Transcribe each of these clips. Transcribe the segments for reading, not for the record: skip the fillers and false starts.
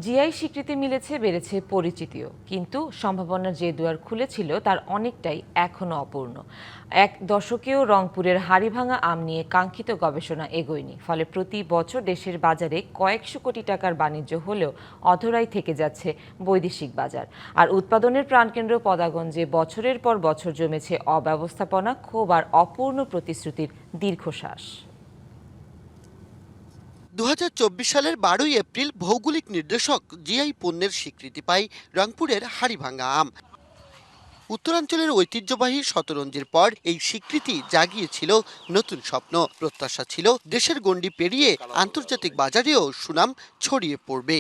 GI স্বীকৃতি মিলেছে, বেড়েছে পরিচিতিও, কিন্তু সম্ভাবনার যে দুয়ার খুলেছিল তার অনেকটাই এখনো অপূর্ণ। এক দশকেও রংপুরের হাড়িভাঙা আম নিয়ে কাঙ্ক্ষিত গবেষণা এগোয়নি। ফলে প্রতি বছর দেশের বাজারে কয়েকশো কোটি টাকার বাণিজ্য হলেও অধরাই থেকে যাচ্ছে বৈদেশিক বাজার। আর উৎপাদনের প্রাণকেন্দ্র পদাগঞ্জে বছরের পর বছর জমেছে অব্যবস্থাপনা, ক্ষোভ আর অপূর্ণ প্রতিশ্রুতির দীর্ঘশ্বাস। ২০২৪ সালের ১২ই এপ্রিল ভৌগোলিক নির্দেশক জিআই পণ্যের স্বীকৃতি পায় রংপুরের হাড়িভাঙা আম। উত্তরাঞ্চলের ঐতিহ্যবাহী শতরঞ্জির পর এই স্বীকৃতি জাগিয়েছিল নতুন স্বপ্ন। প্রত্যাশা ছিল দেশের গণ্ডি পেরিয়ে আন্তর্জাতিক বাজারেও সুনাম ছড়িয়ে পড়বে।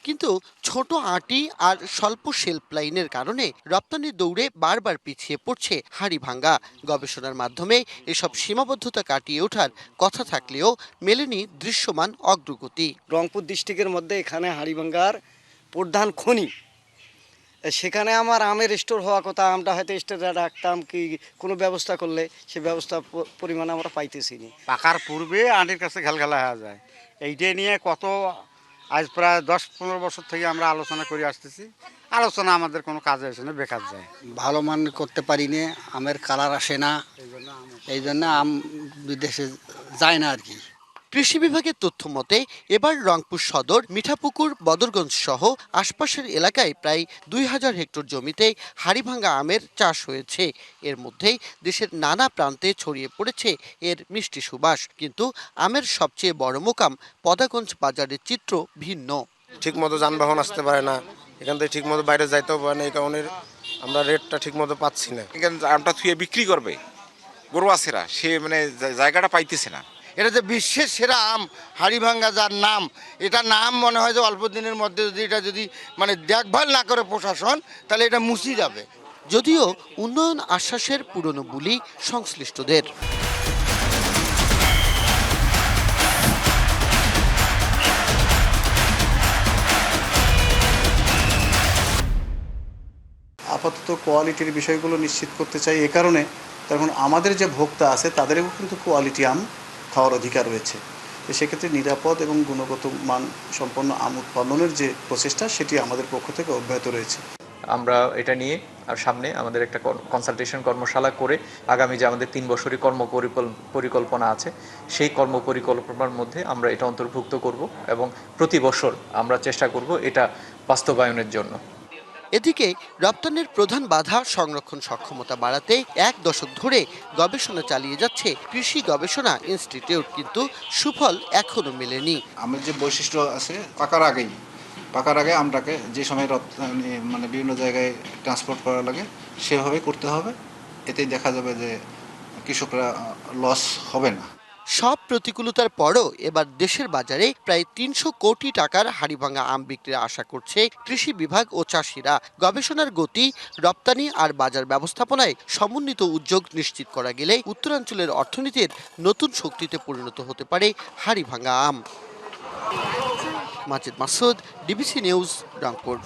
কিন্তু ছোট আঁটি আর স্বল্প শেলফ লাইনের কারণে রপ্তানির দৌড়ে বারবার পিছিয়ে পড়ছে হাড়িভাঙা। গবেষণার মাধ্যমে এসব সীমাবদ্ধতা কাটিয়ে ওঠার কথা থাকলেও মেলেনি দৃশ্যমান অগ্রগতি। রংপুর ডিস্ট্রিক্টের মধ্যে এখানে হাড়িভাঙ্গার প্রধান খনি, সেখানে আমার আমের স্টোর হওয়া কথা, আমটা হয়তো স্টোরে রাখতাম কি কোনো ব্যবস্থা করলে সে ব্যবস্থা পরিমাণে আমরা পাইতেছি না। পাকার পূর্বে আন্টির কাছে খেলখেলা হয়ে যায়। এইটা নিয়ে কত আজ প্রায় ১০-১৫ বছর থেকে আমরা আলোচনা করে আসতেছি। আলোচনা আমাদের কোনো কাজে আসে না, বেকার যায়। ভালো মান করতে পারি না, আমের কালার আসে না, এই জন্য আম বিদেশে যায় না আর কি। কৃষি বিভাগের তথ্য মতে এবার রংপুর সদর, মিঠাপুকুর, বদরগঞ্জ সহ আশপাশের এলাকায় প্রায় ২,০০০ হেক্টর জমিতে হাড়িভাঙা আমের চাষ হয়েছে। এর মধ্যেই দেশের নানা প্রান্তে ছড়িয়ে পড়েছে এর মিষ্টি সুবাস। কিন্তু আমের সবচেয়ে বড় মোকাম পদাগঞ্জ বাজারের চিত্র ভিন্ন। ঠিক মতো যানবাহন আসতে পারে না, এখান থেকে ঠিক মতো বাইরে যাইতেও পারে না। এই কারণে আমরা রেটটা ঠিক মতো পাচ্ছি না। এখানে আমটা থুয়ে বিক্রি করবে গরুয়াছেরা, সে মানে জায়গাটা পাইতেছে না। এটা যে বিশ্বের সেরা আম হাড়িভাঙ্গা, যার নাম, এটা নাম মনে হয় যে অল্প দিনের মধ্যে যদি এটা মানে দেখভাল না করে প্রশাসন, তাহলে এটা মুছে যাবে। যদিও উন্নয়ন আশ্বাসের পুরনো বুলি সংশ্লিষ্টদের। আপাতত কোয়ালিটির বিষয়গুলো নিশ্চিত করতে চাই। এ কারণে তখন আমাদের যে ভোক্তা আছে তাদেরও কিন্তু কোয়ালিটি আম খাওয়ার অধিকার রয়েছে। তো সেক্ষেত্রে নিরাপদ এবং গুণগত মান সম্পন্ন আম উৎপাদনের যে প্রচেষ্টা, সেটি আমাদের পক্ষ থেকে অব্যাহত রয়েছে। আমরা এটা নিয়ে আর সামনে আমাদের একটা কনসালটেশন কর্মশালা করে আগামী যে আমাদের ৩ বছরের পরিকল্পনা আছে, সেই কর্মপরিকল্পনার মধ্যে আমরা এটা অন্তর্ভুক্ত করব এবং প্রতি বছর আমরা চেষ্টা করব এটা বাস্তবায়নের জন্য। এদিকে রপ্তানির প্রধান বাধা সংরক্ষণ সক্ষমতা বাড়াতে ১ দশক ধরে গবেষণা চালিয়ে যাচ্ছে কৃষি গবেষণা ইনস্টিটিউট, কিন্তু সুফল এখনো মেলেনি। আমের যে বৈশিষ্ট্য আছে, পাকার আগে আমটাকে যে সময় রপ্তানি মানে বিভিন্ন জায়গায় ট্রান্সপোর্ট করা লাগে সেভাবে করতে হবে। এতেই দেখা যাবে যে কৃষকরা লস হবে না। সব প্রতিকূলতার পরও এবার দেশের বাজারে প্রায় ৩০০ কোটি টাকার হাড়িভাঙা আম বিক্রির আশা করছে কৃষি বিভাগ ও চাষিরা। গবেষণার গতি, রপ্তানি আর বাজার ব্যবস্থাপনায় সমন্বিত উদ্যোগ নিশ্চিত করা গেলে উত্তরাঞ্চলের অর্থনীতির নতুন শক্তিতে পরিণত হতে পারে হাড়িভাঙা আম। মাজিদ মাসুদ, ডিবিসি নিউজ, রংপুর।